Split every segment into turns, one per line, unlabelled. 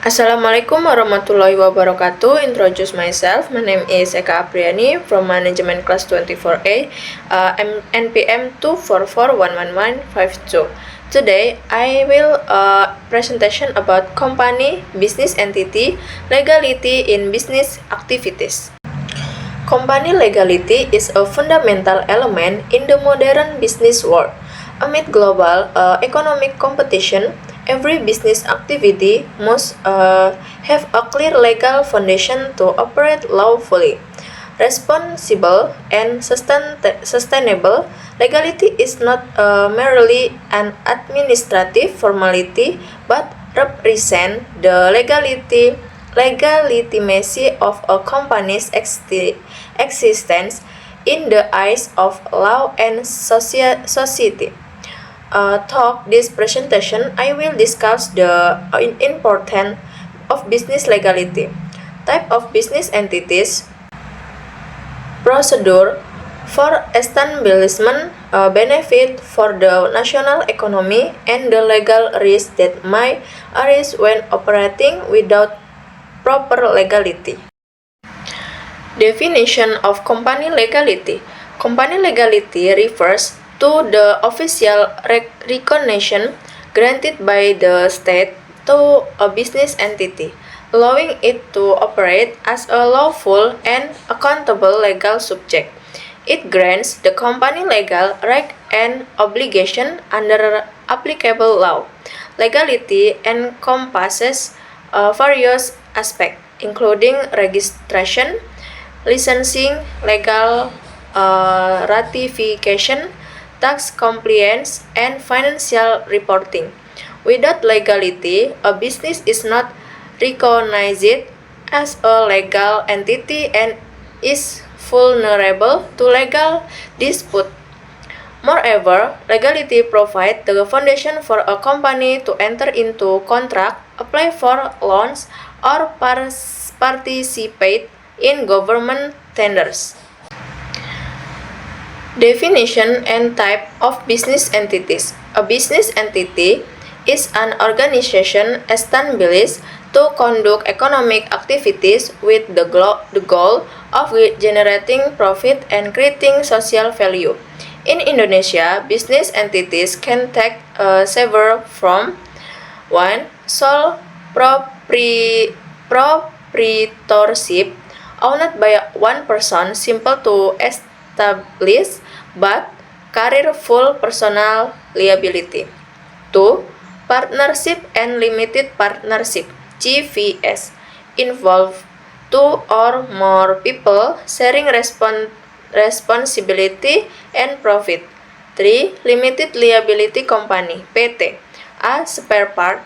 Assalamualaikum warahmatullahi wabarakatuh. Introduce myself. My name is Eka Apriani from Management Class 24A, NPM 2441152. Today, I will presentation about company, business entity, legality in business activities. Company legality is a fundamental element in the modern business world. Amid global economic competition, every business activity must have a clear legal foundation to operate lawfully. Responsible and sustainable legality is not merely an administrative formality but represents the legitimacy of a company's existence in the eyes of law and society. Through this presentation, I will discuss the importance of business legality, type of business entities, procedure for establishment, benefit for the national economy, and the legal risks that may arise when operating without proper legality. Definition of company legality. Company legality refers to the official recognition granted by the state to a business entity, allowing it to operate as a lawful and accountable legal subject. It grants the company legal right and obligation under applicable law. Legality encompasses various aspects, including registration, licensing, legal ratification, tax compliance, and financial reporting. Without legality, a business is not recognized as a legal entity and is vulnerable to legal dispute. Moreover, legality provides the foundation for a company to enter into contract, apply for loans, or participate in government tenders. Definition and type of business entities. A business entity is an organization established to conduct economic activities with the goal of generating profit and creating social value. In Indonesia, business entities can take several from 1. Sole proprietorship, owned by one person, simple to establish but carry full personal liability. 2. Partnership and limited partnership, GVS, involve two or more people sharing responsibility and profit. 3. Limited liability company, PT, a separate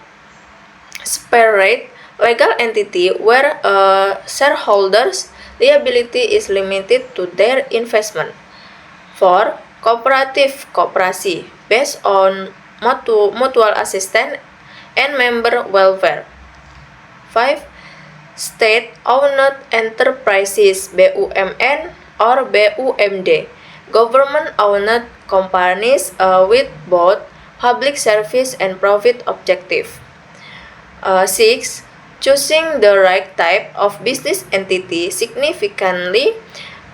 legal entity where a shareholder's liability is limited to their investment. 4. Cooperative kooperasi, based on mutual assistance and member welfare. 5. State-owned enterprises, BUMN or BUMD, government-owned companies with both public service and profit objective. 6. Choosing the right type of business entity significantly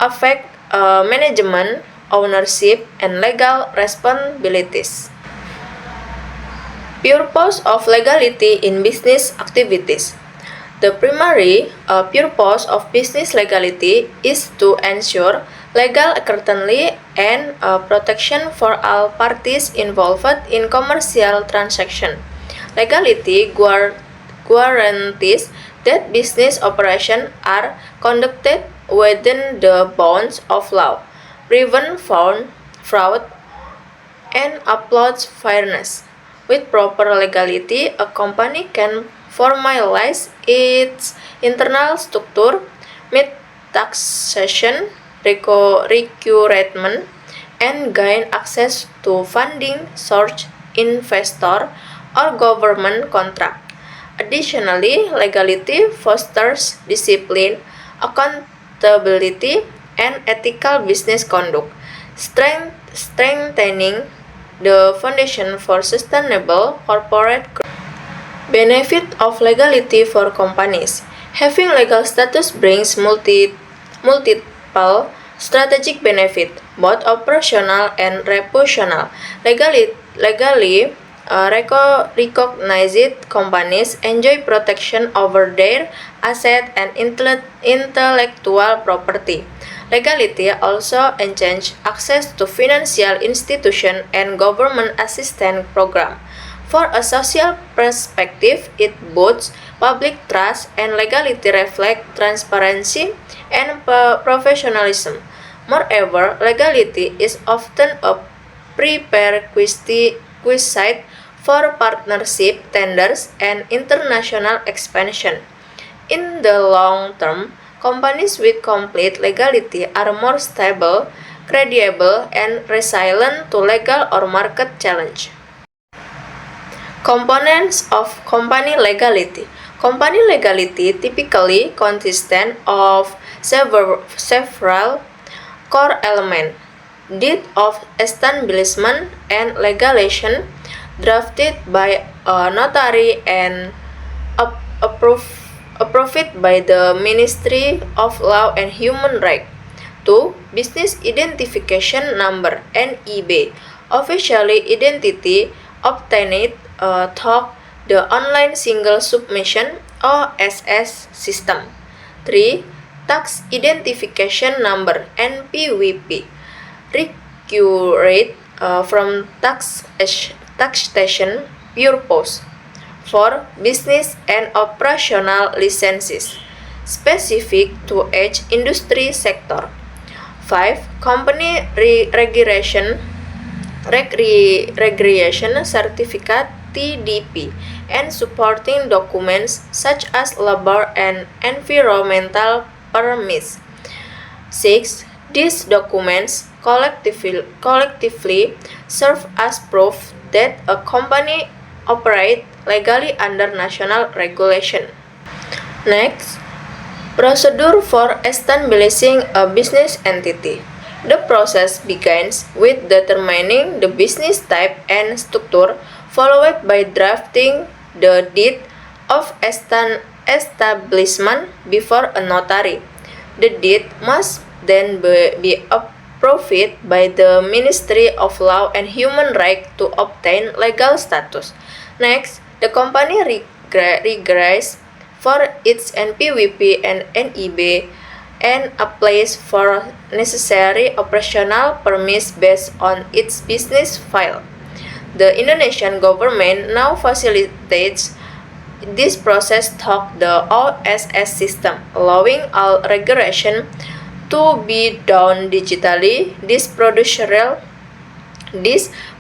affect management, ownership, and legal responsibilities. Purpose of legality in business activities. The primary purpose of business legality is to ensure legal certainty and protection for all parties involved in commercial transactions. Legality guarantees that business operations are conducted within the bounds of law, prevent fraud, and upholds fairness. With proper legality, a company can formalize its internal structure, meet taxation requirements, and gain access to funding source, investor, or government contract. Additionally, legality fosters discipline, accountability, and ethical business conduct, strengthening the foundation for sustainable corporate growth. Benefit of legality for companies. Having legal status brings multiple strategic benefit, both operational and reputational. Legally recognized companies enjoy protection over their asset and intellectual property. Legality also enhances access to financial institutions and government assistance programs. For a social perspective, it boosts public trust and legality reflect transparency and professionalism. Moreover, legality is often a prerequisite for partnership, tenders, and international expansion. In the long term, companies with complete legality are more stable, credible, and resilient to legal or market challenge. Components of company legality. Company legality typically consists of several core elements: deed of establishment and legalization, drafted by a notary and approved by the Ministry of Law and Human Rights. 2. Business Identification Number (NIB), officially identity obtained through the Online Single Submission (OSS) system. 3. Tax Identification Number (NPWP), recurred from taxation purpose. 4. Business and operational licenses specific to each industry sector. 5. Company registration certificate (TDP) and supporting documents such as labor and environmental permits. 6. These documents collectively serve as proof that a company operates legally under national regulation. Next, procedure for establishing a business entity. The process begins with determining the business type and structure, followed by drafting the deed of establishment before a notary. The deed must then be approved by the Ministry of Law and Human Rights to obtain legal status. Next, the company registers for its NPWP and NIB and applies for necessary operational permits based on its business file. The Indonesian government now facilitates this process through the OSS system, allowing all registration to be done digitally. This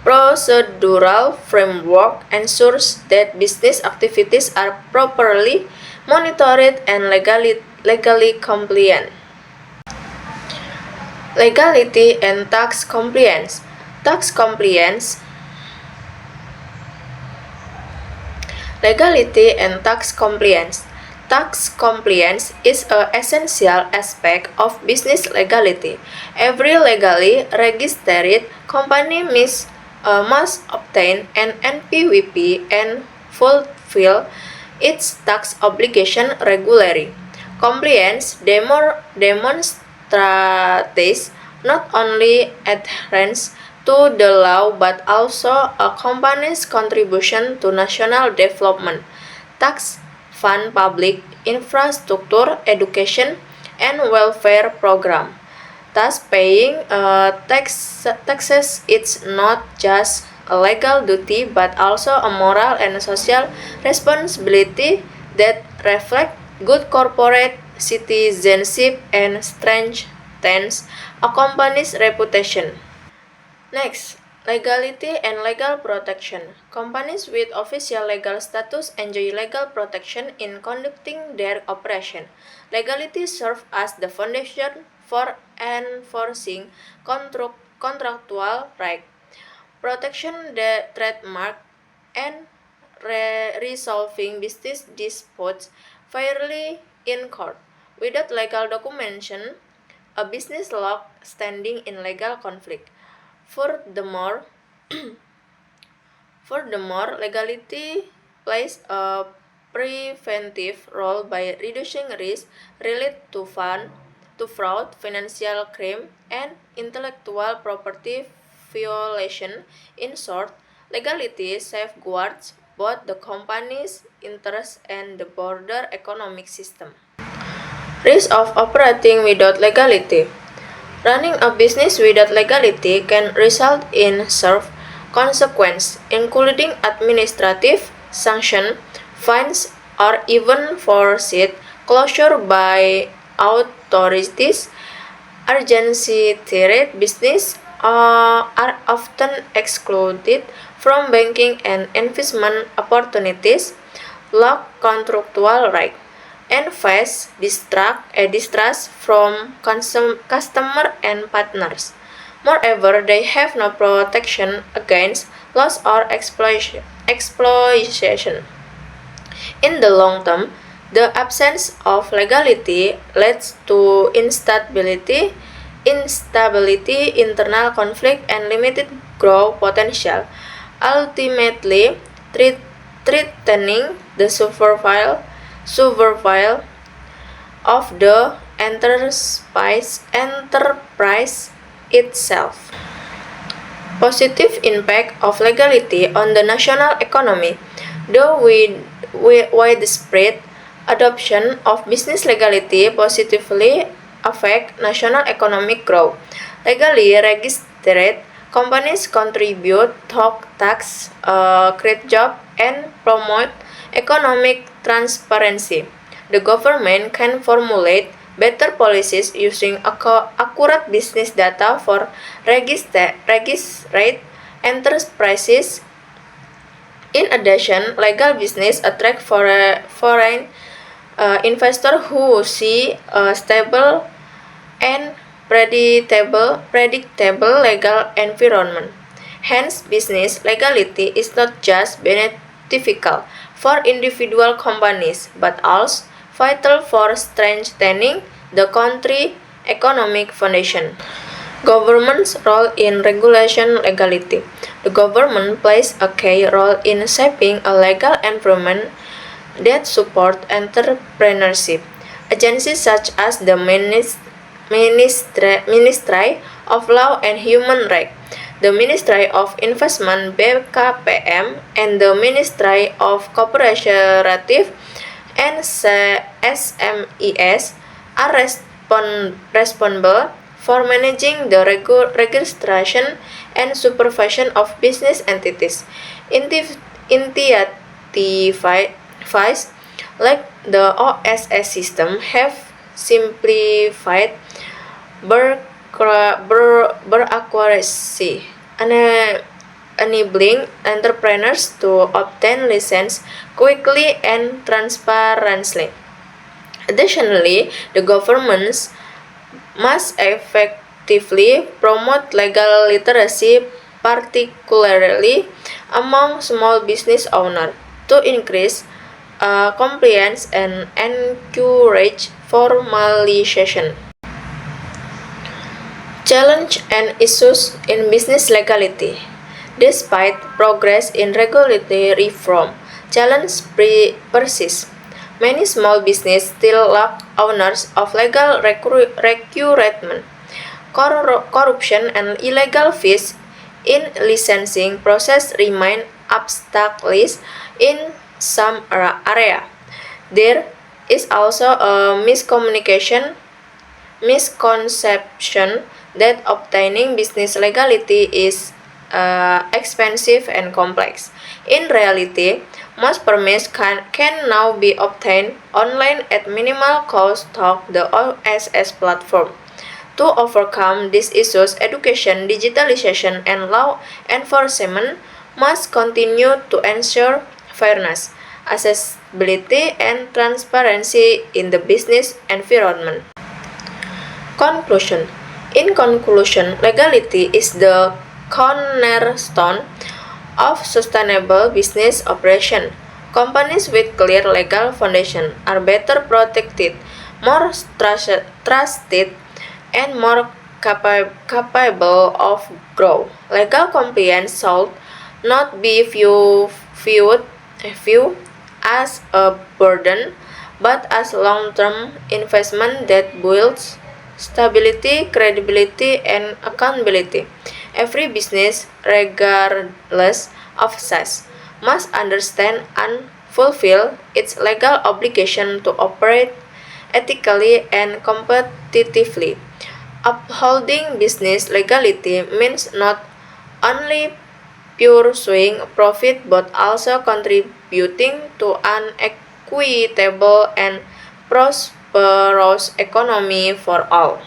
procedural framework ensures that business activities are properly monitored and legally compliant. Legality and tax compliance. Tax compliance. Legality and tax compliance. Tax compliance is an essential aspect of business legality. Every legally registered company must obtain an NPWP and fulfill its tax obligation regularly. Compliance demonstrates not only adherence to the law but also a company's contribution to national development, tax fund public infrastructure, education, and welfare program. Thus, paying taxes is not just a legal duty but also a moral and social responsibility that reflect good corporate citizenship and strengthens a company's reputation. Next, legality and legal protection. Companies with official legal status enjoy legal protection in conducting their operation. Legality serves as the foundation for enforcing contractual rights, protection the trademark, and resolving business disputes fairly in court. Without legal documentation, a business lost standing in legal conflict. Furthermore, legality plays a preventive role by reducing risk related to fraud, financial crime, and intellectual property violation. In short, legality safeguards both the company's interests and the broader economic system. Risk of operating without legality. Running a business without legality can result in severe consequences, including administrative sanction, fines, or even forced closure by authorities. Urgency tired business are often excluded from banking and investment opportunities, lack contractual rights, and face distrust from customer and partners. Moreover, they have no protection against loss or exploitation. In the long term, the absence of legality leads to instability, internal conflict, and limited growth potential, ultimately threatening the survival of the enterprise itself. Positive impact of legality on the national economy. The widespread adoption of business legality positively affect national economic growth. Legally registered companies contribute to tax, create jobs, and promote economic transparency. The government can formulate better policies using accurate business data for registered enterprises. In addition, legal business attract foreign investors who see a stable and predictable legal environment. Hence, business legality is not just beneficial for individual companies but also vital for strengthening the country's economic foundation. Government's role in regulation legality. The government plays a key role in shaping a legal environment that supports entrepreneurship. Agencies such as the Ministry of Law and Human Rights, the Ministry of Investment (BKPM), and the Ministry of Cooperative and SMEs are responsible for managing the registration and supervision of business entities. Initiatives like the OSS system have simplified bureaucracy, enabling entrepreneurs to obtain license quickly and transparently. Additionally, the governments must effectively promote legal literacy, particularly among small business owners, to increase compliance and encourage formalization. Challenge and issues in business legality. Despite progress in regulatory reform, challenges persist. Many small businesses still lack owners of legal recruitment. Corruption and illegal fees in licensing process remain obstacles in some area. There is also a misconception that obtaining business legality is expensive and complex. In reality, most permits can now be obtained online at minimal cost through the OSS platform. To overcome these issues, education, digitalization, and law enforcement must continue to ensure fairness, accessibility, and transparency in the business environment. Conclusion. In conclusion, legality is the cornerstone of sustainable business operation. Companies with clear legal foundation are better protected, more trusted, and more capable of growth. Legal compliance should not be viewed view as a burden, but as long-term investment that builds stability, credibility, and accountability. Every business, regardless of size, must understand and fulfill its legal obligation to operate ethically and competitively. Upholding business legality means not only pursuing profit but also contributing to an equitable and prosperous economy for all.